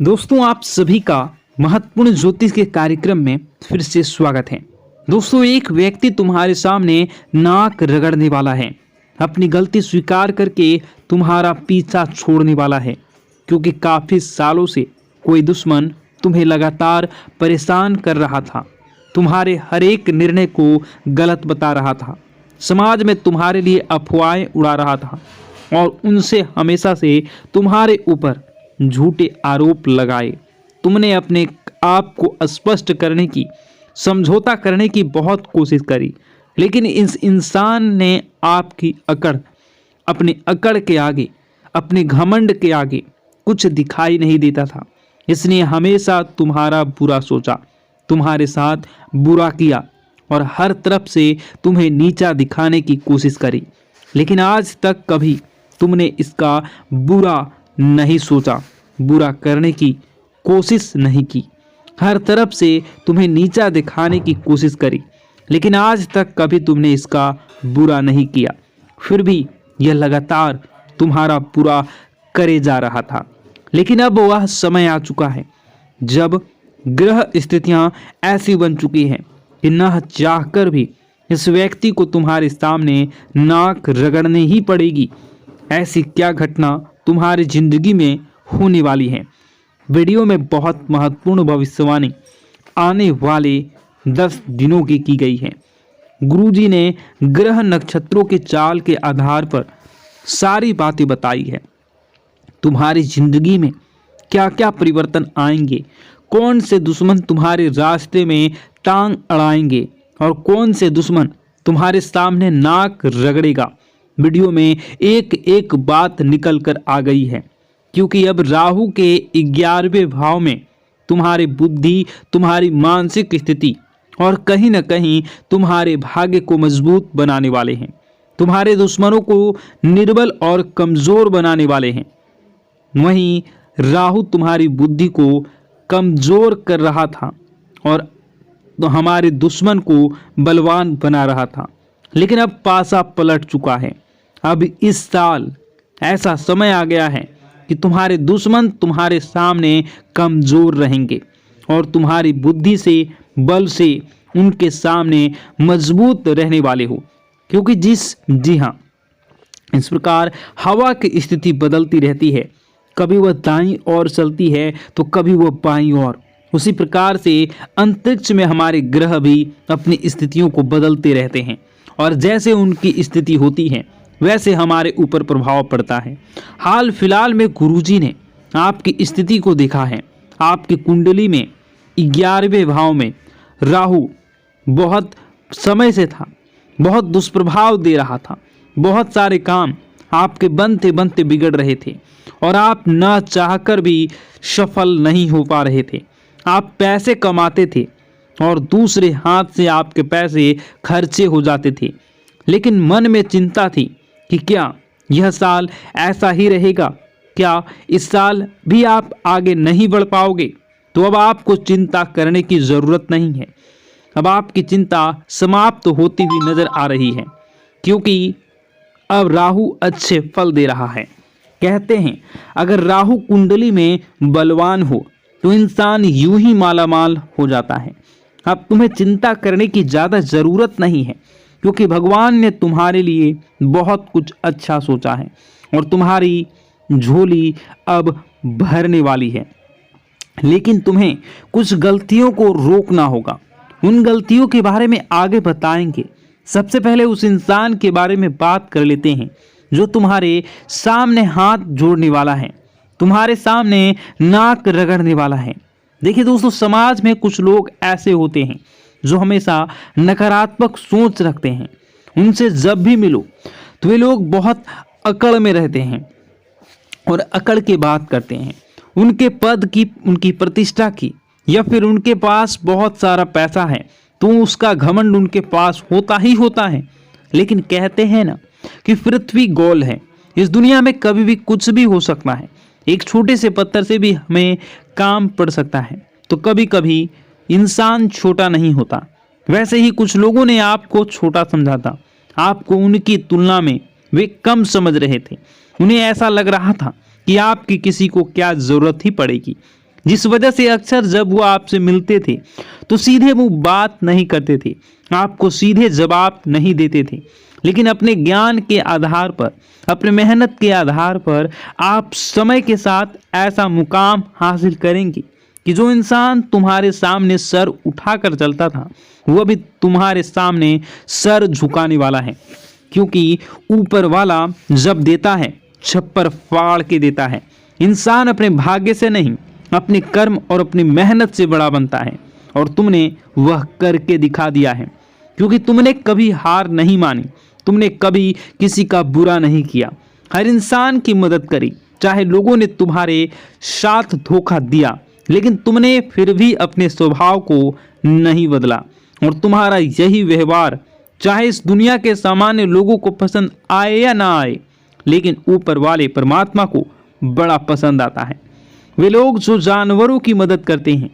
दोस्तों, आप सभी का महत्वपूर्ण ज्योतिष के कार्यक्रम में फिर से स्वागत है। दोस्तों, एक व्यक्ति तुम्हारे सामने नाक रगड़ने वाला है, अपनी गलती स्वीकार करके तुम्हारा पीछा छोड़ने वाला है, क्योंकि काफी सालों से कोई दुश्मन तुम्हें लगातार परेशान कर रहा था, तुम्हारे हर एक निर्णय को गलत बता रहा था, समाज में तुम्हारे लिए अफवाहें उड़ा रहा था और उनसे हमेशा से तुम्हारे ऊपर झूठे आरोप लगाए। तुमने अपने आप को स्पष्ट करने की, समझौता करने की बहुत कोशिश करी, लेकिन इस इंसान ने आपकी अपनी अकड़ के आगे, अपने घमंड के आगे कुछ दिखाई नहीं देता था। इसने हमेशा तुम्हारा बुरा सोचा, तुम्हारे साथ बुरा किया और हर तरफ से तुम्हें नीचा दिखाने की कोशिश करी, लेकिन आज तक कभी तुमने इसका बुरा नहीं सोचा, बुरा करने की कोशिश नहीं की। हर तरफ से तुम्हें नीचा दिखाने की कोशिश करी, लेकिन आज तक कभी तुमने इसका बुरा नहीं किया। फिर भी यह लगातार तुम्हारा बुरा करे जा रहा था। लेकिन अब वह समय आ चुका है जब ग्रह स्थितियां ऐसी बन चुकी हैं कि न चाहकर भी इस व्यक्ति को तुम्हारे सामने नाक रगड़नी ही पड़ेगी। ऐसी क्या घटना तुम्हारी जिंदगी में होने वाली है। वीडियो में बहुत महत्वपूर्ण भविष्यवाणी आने वाले 10 दिनों की गई है। गुरुजी ने ग्रह नक्षत्रों के चाल के आधार पर सारी बातें बताई है। तुम्हारी जिंदगी में क्या क्या परिवर्तन आएंगे, कौन से दुश्मन तुम्हारे रास्ते में टांग अड़ाएंगे और कौन से दुश्मन तुम्हारे सामने नाक रगड़ेगा। वीडियो में एक एक बात निकल कर आ गई है, क्योंकि अब राहु के 11वें भाव में तुम्हारी बुद्धि, तुम्हारी मानसिक स्थिति और कहीं न कहीं तुम्हारे भाग्य को मजबूत बनाने वाले हैं। तुम्हारे दुश्मनों को निर्बल और कमजोर बनाने वाले हैं। वहीं राहु तुम्हारी बुद्धि को कमजोर कर रहा था और तो हमारे दुश्मन को बलवान बना रहा था, लेकिन अब पासा पलट चुका है। अब इस साल ऐसा समय आ गया है कि तुम्हारे दुश्मन तुम्हारे सामने कमजोर रहेंगे और तुम्हारी बुद्धि से, बल से उनके सामने मजबूत रहने वाले हो। क्योंकि जी हाँ, इस प्रकार हवा की स्थिति बदलती रहती है, कभी वह दाईं ओर चलती है तो कभी वह बाईं ओर। उसी प्रकार से अंतरिक्ष में हमारे ग्रह भी अपनी स्थितियों को बदलते रहते हैं और जैसे उनकी स्थिति होती है वैसे हमारे ऊपर प्रभाव पड़ता है। हाल फिलहाल में गुरुजी ने आपकी स्थिति को देखा है। आपकी कुंडली में 11वें भाव में राहु बहुत समय से था, बहुत दुष्प्रभाव दे रहा था, बहुत सारे काम आपके बनते बनते बिगड़ रहे थे और आप न चाहकर भी सफल नहीं हो पा रहे थे। आप पैसे कमाते थे और दूसरे हाथ से आपके पैसे खर्चे हो जाते थे, लेकिन मन में चिंता थी कि क्या यह साल ऐसा ही रहेगा, क्या इस साल भी आप आगे नहीं बढ़ पाओगे। तो अब आपको चिंता करने की ज़रूरत नहीं है। अब आपकी चिंता समाप्त होती हुई नजर आ रही है, क्योंकि अब राहु अच्छे फल दे रहा है। कहते हैं अगर राहु कुंडली में बलवान हो तो इंसान यूं ही मालामाल हो जाता है। अब तुम्हें चिंता करने की ज़्यादा ज़रूरत नहीं है, क्योंकि भगवान ने तुम्हारे लिए बहुत कुछ अच्छा सोचा है और तुम्हारी झोली अब भरने वाली है। लेकिन तुम्हें कुछ गलतियों को रोकना होगा। उन गलतियों के बारे में आगे बताएंगे। सबसे पहले उस इंसान के बारे में बात कर लेते हैं जो तुम्हारे सामने हाथ जोड़ने वाला है, तुम्हारे सामने नाक रगड़ने वाला है। देखिए दोस्तों, समाज में कुछ लोग ऐसे होते हैं जो हमेशा नकारात्मक सोच रखते हैं। उनसे जब भी मिलो तो वे लोग बहुत अकड़ में रहते हैं और अकड़ के बात करते हैं। उनके पद की, उनकी प्रतिष्ठा की, या फिर उनके पास बहुत सारा पैसा है तो उसका घमंड उनके पास होता ही होता है। लेकिन कहते हैं ना कि पृथ्वी गोल है, इस दुनिया में कभी भी कुछ भी हो सकता है। एक छोटे से पत्थर से भी हमें काम पड़ सकता है। तो कभी कभी इंसान छोटा नहीं होता। वैसे ही कुछ लोगों ने आपको छोटा समझा था, आपको उनकी तुलना में वे कम समझ रहे थे। उन्हें ऐसा लग रहा था कि आपकी किसी को क्या ज़रूरत ही पड़ेगी। जिस वजह से अक्सर जब वो आपसे मिलते थे तो सीधे मुंह बात नहीं करते थे, आपको सीधे जवाब नहीं देते थे। लेकिन अपने ज्ञान के आधार पर, अपने मेहनत के आधार पर आप समय के साथ ऐसा मुकाम हासिल करेंगे कि जो इंसान तुम्हारे सामने सर उठाकर चलता था वह भी तुम्हारे सामने सर झुकाने वाला है। क्योंकि ऊपर वाला जब देता है छप्पर फाड़ के देता है। इंसान अपने भाग्य से नहीं, अपने कर्म और अपनी मेहनत से बड़ा बनता है, और तुमने वह करके दिखा दिया है। क्योंकि तुमने कभी हार नहीं मानी, तुमने कभी किसी का बुरा नहीं किया, हर इंसान की मदद करी। चाहे लोगों ने तुम्हारे साथ धोखा दिया, लेकिन तुमने फिर भी अपने स्वभाव को नहीं बदला। और तुम्हारा यही व्यवहार चाहे इस दुनिया के सामान्य लोगों को पसंद आए या ना आए, लेकिन ऊपर वाले परमात्मा को बड़ा पसंद आता है। वे लोग जो जानवरों की मदद करते हैं,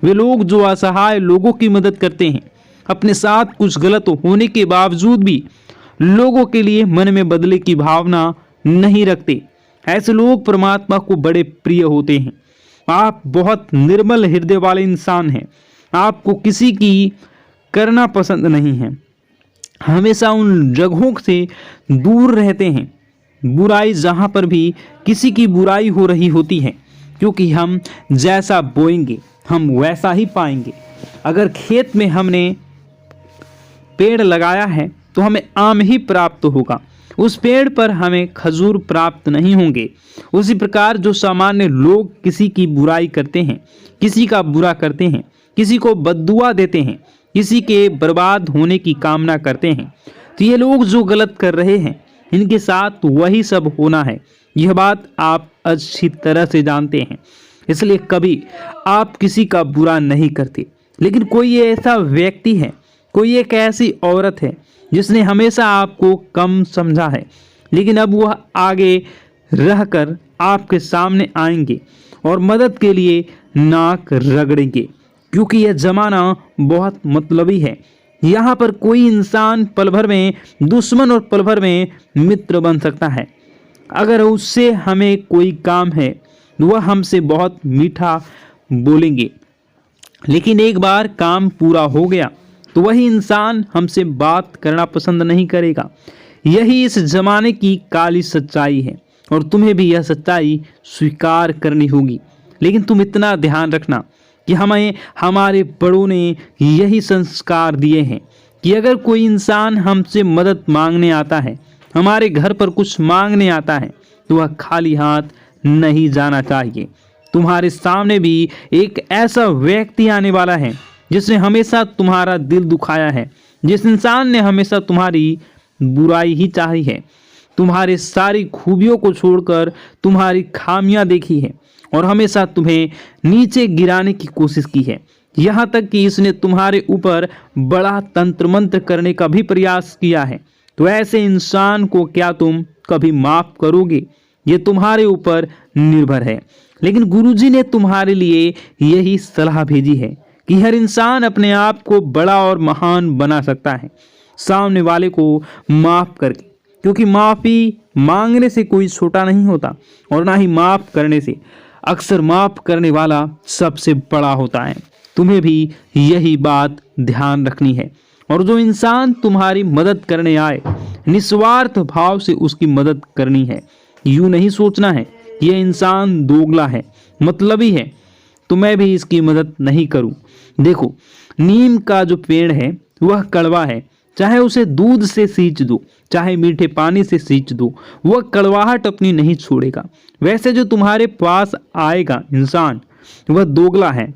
वे लोग जो असहाय लोगों की मदद करते हैं, अपने साथ कुछ गलत होने के बावजूद भी लोगों के लिए मन में बदले की भावना नहीं रखते, ऐसे लोग परमात्मा को बड़े प्रिय होते हैं। आप बहुत निर्मल हृदय वाले इंसान हैं। आपको किसी की करना पसंद नहीं है, हमेशा उन जगहों से दूर रहते हैं बुराई जहां पर भी किसी की बुराई हो रही होती है। क्योंकि हम जैसा बोएंगे हम वैसा ही पाएंगे। अगर खेत में हमने पेड़ लगाया है तो हमें आम ही प्राप्त होगा, उस पेड़ पर हमें खजूर प्राप्त नहीं होंगे। उसी प्रकार जो सामान्य लोग किसी की बुराई करते हैं, किसी का बुरा करते हैं, किसी को बद्दुआ देते हैं, किसी के बर्बाद होने की कामना करते हैं, तो ये लोग जो गलत कर रहे हैं इनके साथ वही सब होना है। यह बात आप अच्छी तरह से जानते हैं, इसलिए कभी आप किसी का बुरा नहीं करते। लेकिन कोई ऐसा व्यक्ति है, कोई एक ऐसी औरत है जिसने हमेशा आपको कम समझा है, लेकिन अब वह आगे रहकर आपके सामने आएंगे और मदद के लिए नाक रगड़ेंगे। क्योंकि यह जमाना बहुत मतलबी है। यहाँ पर कोई इंसान पल भर में दुश्मन और पल भर में मित्र बन सकता है। अगर उससे हमें कोई काम है वह हमसे बहुत मीठा बोलेंगे, लेकिन एक बार काम पूरा हो गया तो वही इंसान हमसे बात करना पसंद नहीं करेगा। यही इस जमाने की काली सच्चाई है और तुम्हें भी यह सच्चाई स्वीकार करनी होगी। लेकिन तुम इतना ध्यान रखना कि हमें हमारे बड़ों ने यही संस्कार दिए हैं कि अगर कोई इंसान हमसे मदद मांगने आता है, हमारे घर पर कुछ मांगने आता है, तो वह खाली हाथ नहीं जाना चाहिए। तुम्हारे सामने भी एक ऐसा व्यक्ति आने वाला है जिसने हमेशा तुम्हारा दिल दुखाया है, जिस इंसान ने हमेशा तुम्हारी बुराई ही चाही है, तुम्हारे सारी खूबियों को छोड़कर तुम्हारी खामियां देखी है और हमेशा तुम्हें नीचे गिराने की कोशिश की है। यहाँ तक कि इसने तुम्हारे ऊपर बड़ा तंत्र मंत्र करने का भी प्रयास किया है। तो ऐसे इंसान को क्या तुम कभी माफ करोगे? ये तुम्हारे ऊपर निर्भर है। लेकिन गुरुजी ने तुम्हारे लिए यही सलाह भेजी है कि हर इंसान अपने आप को बड़ा और महान बना सकता है सामने वाले को माफ करके, क्योंकि माफी मांगने से कोई छोटा नहीं होता और ना ही माफ करने से। अक्सर माफ करने वाला सबसे बड़ा होता है। तुम्हें भी यही बात ध्यान रखनी है। और जो इंसान तुम्हारी मदद करने आए, निस्वार्थ भाव से उसकी मदद करनी है। यूं नहीं सोचना है यह इंसान दोगला है, मतलबी है, तो मैं भी इसकी मदद नहीं करूं। देखो, नीम का जो पेड़ है वह कड़वा है, चाहे उसे दूध से सींच दो, चाहे मीठे पानी से सींच दो, वह कड़वाहट अपनी नहीं छोड़ेगा। वैसे जो तुम्हारे पास आएगा इंसान, वह दोगला है,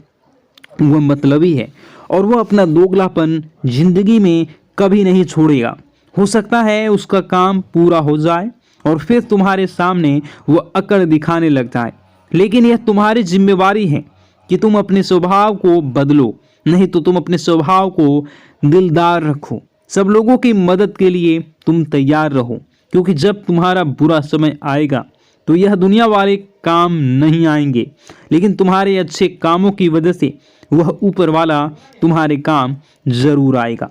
वह मतलबी है और वह अपना दोगलापन जिंदगी में कभी नहीं छोड़ेगा। हो सकता है उसका काम पूरा हो जाए और फिर तुम्हारे सामने वह अकड़ दिखाने लग जाए, लेकिन यह तुम्हारी जिम्मेवारी है कि तुम अपने स्वभाव को बदलो, नहीं तो तुम अपने स्वभाव को दिलदार रखो। सब लोगों की मदद के लिए तुम तैयार रहो, क्योंकि जब तुम्हारा बुरा समय आएगा तो यह दुनिया वाले काम नहीं आएंगे, लेकिन तुम्हारे अच्छे कामों की वजह से वह ऊपर वाला तुम्हारे काम जरूर आएगा।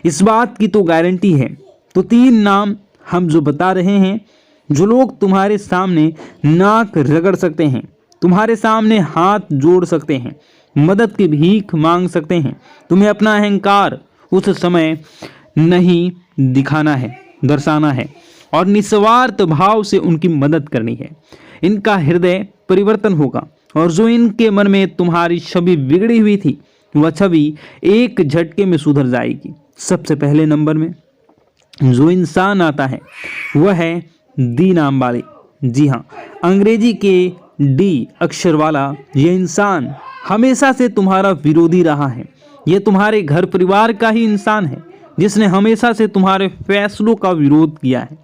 इस बात की तो गारंटी है। तो 3 नाम हम जो बता रहे हैं, जो लोग तुम्हारे सामने नाक रगड़ सकते हैं, तुम्हारे सामने हाथ जोड़ सकते हैं, मदद की भीख मांग सकते हैं। तुम्हें अपना अहंकार उस समय नहीं दिखाना है, दर्शाना है और निस्वार्थ भाव से उनकी मदद करनी है। इनका हृदय परिवर्तन होगा और जो इनके मन में तुम्हारी छवि बिगड़ी हुई थी वह छवि एक झटके में सुधर जाएगी। सबसे पहले नंबर में जो इंसान आता है वह है डी नाम वाले। जी हाँ, अंग्रेजी के डी अक्षर वाला यह इंसान हमेशा से तुम्हारा विरोधी रहा है। यह तुम्हारे घर परिवार का ही इंसान है जिसने हमेशा से तुम्हारे फैसलों का विरोध किया है।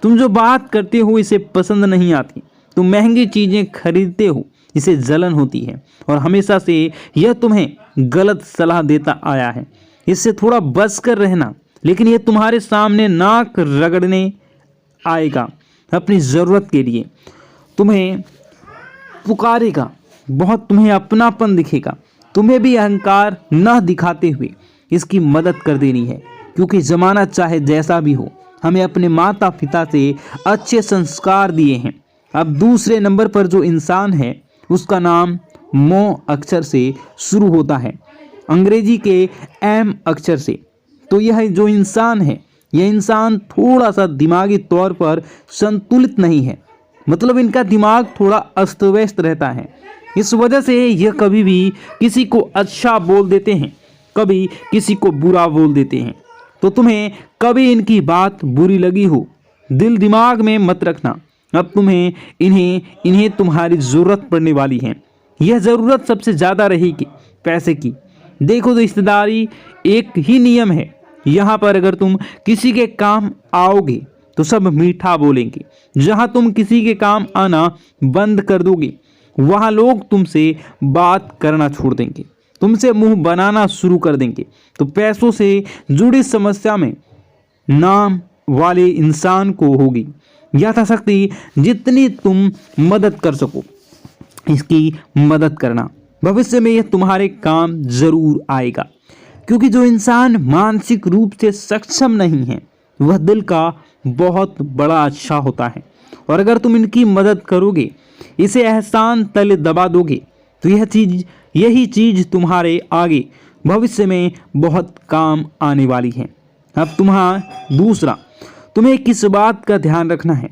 तुम जो बात करते हो इसे पसंद नहीं आती, तुम महंगी चीजें खरीदते हो इसे जलन होती है और हमेशा से यह तुम्हें गलत सलाह देता आया है। इससे थोड़ा बच कर रहना, लेकिन यह तुम्हारे सामने नाक रगड़ने आएगा अपनी ज़रूरत के लिए। तुम्हें पुकारेगा बहुत, तुम्हें अपनापन दिखेगा। तुम्हें भी अहंकार न दिखाते हुए इसकी मदद कर देनी है, क्योंकि ज़माना चाहे जैसा भी हो हमें अपने माता पिता से अच्छे संस्कार दिए हैं। अब दूसरे नंबर पर जो इंसान है उसका नाम मो अक्षर से शुरू होता है, अंग्रेजी के एम अक्षर से। तो यह जो इंसान है यह इंसान थोड़ा सा दिमागी तौर पर संतुलित नहीं है, मतलब इनका दिमाग थोड़ा अस्त व्यस्त रहता है। इस वजह से यह कभी भी किसी को अच्छा बोल देते हैं, कभी किसी को बुरा बोल देते हैं। तो तुम्हें कभी इनकी बात बुरी लगी हो, दिल दिमाग में मत रखना। अब तुम्हें इन्हें तुम्हारी ज़रूरत पड़ने वाली है। यह ज़रूरत सबसे ज़्यादा रहेगी पैसे की। देखो, रिश्तेदारी एक ही नियम है। यहाँ पर अगर तुम किसी के काम आओगे तो सब मीठा बोलेंगे। जहाँ तुम किसी के काम आना बंद कर दोगे वहाँ लोग तुमसे बात करना छोड़ देंगे, तुमसे मुंह बनाना शुरू कर देंगे। तो पैसों से जुड़ी समस्या में नाम वाले इंसान को होगी यथाशक्ति जितनी तुम मदद कर सको इसकी मदद करना। भविष्य में यह तुम्हारे काम जरूर आएगा, क्योंकि जो इंसान मानसिक रूप से सक्षम नहीं है वह दिल का बहुत बड़ा अच्छा होता है। और अगर तुम इनकी मदद करोगे, इसे एहसान तले दबा दोगे, तो यही चीज तुम्हारे आगे भविष्य में बहुत काम आने वाली है। अब दूसरा, तुम्हें किस बात का ध्यान रखना है।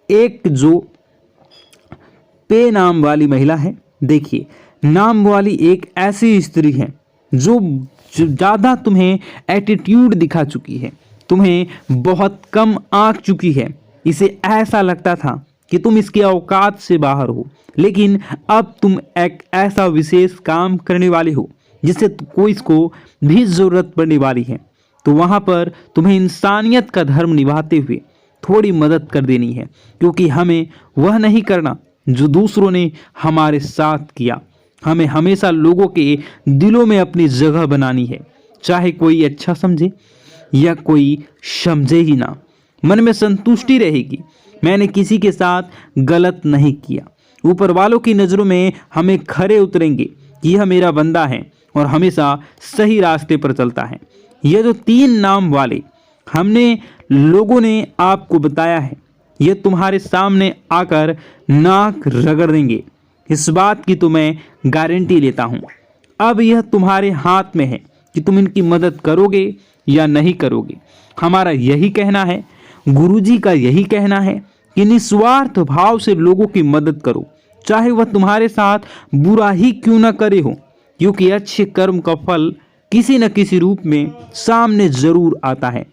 एक जो पे नाम वाली महिला है, देखिए, नाम वाली एक ऐसी स्त्री है जो ज़्यादा तुम्हें एटीट्यूड दिखा चुकी है, तुम्हें बहुत कम आंक चुकी है। इसे ऐसा लगता था कि तुम इसके औकात से बाहर हो, लेकिन अब तुम एक ऐसा विशेष काम करने वाले हो जिससे कोई इसको भी ज़रूरत पड़ने वाली है। तो वहाँ पर तुम्हें इंसानियत का धर्म निभाते हुए थोड़ी मदद कर देनी है, क्योंकि हमें वह नहीं करना जो दूसरों ने हमारे साथ किया। हमें हमेशा लोगों के दिलों में अपनी जगह बनानी है, चाहे कोई अच्छा समझे या कोई समझे ही ना। मन में संतुष्टि रहेगी, मैंने किसी के साथ गलत नहीं किया। ऊपर वालों की नज़रों में हमें खरे उतरेंगे कि यह मेरा बंदा है और हमेशा सही रास्ते पर चलता है। यह जो 3 नाम वाले हमने लोगों ने आपको बताया है, यह तुम्हारे सामने आकर नाक रगड़ देंगे। इस बात की तो मैं गारंटी लेता हूँ। अब यह तुम्हारे हाथ में है कि तुम इनकी मदद करोगे या नहीं करोगे। हमारा यही कहना है, गुरुजी का यही कहना है कि निस्वार्थ भाव से लोगों की मदद करो, चाहे वह तुम्हारे साथ बुरा ही क्यों न करे हो, क्योंकि अच्छे कर्म का फल किसी न किसी रूप में सामने जरूर आता है।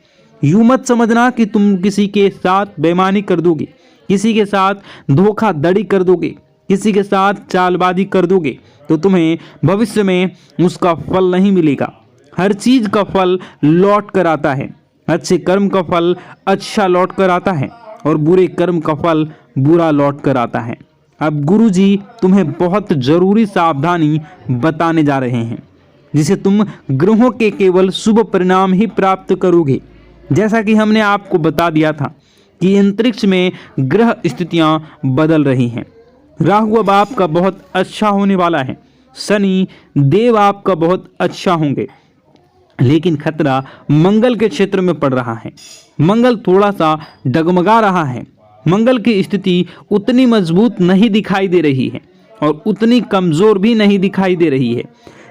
यूं मत समझना कि तुम किसी के साथ बेईमानी कर दोगे, किसी के साथ धोखाधड़ी कर दोगे, किसी के साथ चालबाजी कर दोगे तो तुम्हें भविष्य में उसका फल नहीं मिलेगा। हर चीज का फल लौट कर आता है। अच्छे कर्म का फल अच्छा लौट कर आता है और बुरे कर्म का फल बुरा लौट कर आता है। अब गुरुजी तुम्हें बहुत जरूरी सावधानी बताने जा रहे हैं, जिसे तुम ग्रहों के केवल शुभ परिणाम ही प्राप्त करोगे। जैसा कि हमने आपको बता दिया था कि अंतरिक्ष में ग्रह स्थितियां बदल रही हैं। राहु अब आपका बहुत अच्छा होने वाला है, शनि देव आपका बहुत अच्छा होंगे, लेकिन खतरा मंगल के क्षेत्र में पड़ रहा है। मंगल थोड़ा सा डगमगा रहा है। मंगल की स्थिति उतनी मजबूत नहीं दिखाई दे रही है। और उतनी कमजोर भी नहीं दिखाई दे रही है।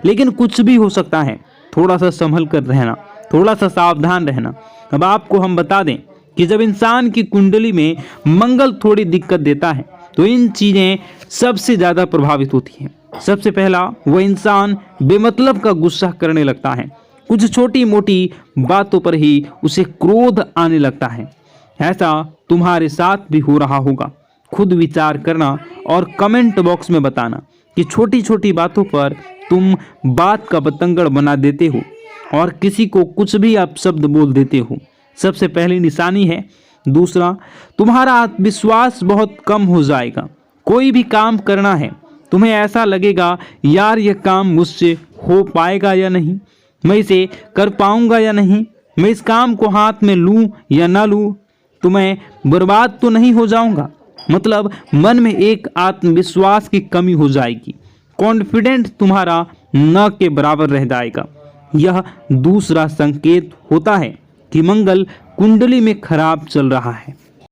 लेकिन कुछ भी हो सकता है, थोड़ा सा संभल कर रहना, थोड़ा सा सावधान रहना। अब आपको हम बता दें कि जब इंसान की कुंडली में मंगल थोड़ी दिक्कत देता है तो इन चीजें सबसे ज्यादा प्रभावित होती हैं। सबसे पहला, वह इंसान बेमतलब का गुस्सा करने लगता है। कुछ छोटी मोटी बातों पर ही उसे क्रोध आने लगता है। ऐसा तुम्हारे साथ भी हो रहा होगा। खुद विचार करना और कमेंट बॉक्स में बताना कि छोटी छोटी बातों पर तुम बात का बतंगड़ बना देते हो और किसी को कुछ भी अपशब्द बोल देते हो। सबसे पहली निशानी है। दूसरा, तुम्हारा आत्मविश्वास बहुत कम हो जाएगा। कोई भी काम करना है, तुम्हें ऐसा लगेगा यार यह काम मुझसे हो पाएगा या नहीं, मैं इसे कर पाऊंगा या नहीं, मैं इस काम को हाथ में लूं या ना लूं, तो मैं बर्बाद तो नहीं हो जाऊंगा। मतलब मन में एक आत्मविश्वास की कमी हो जाएगी। कॉन्फिडेंट तुम्हारा न के बराबर रह जाएगा। यह दूसरा संकेत होता है कि मंगल कुंडली में खराब चल रहा है।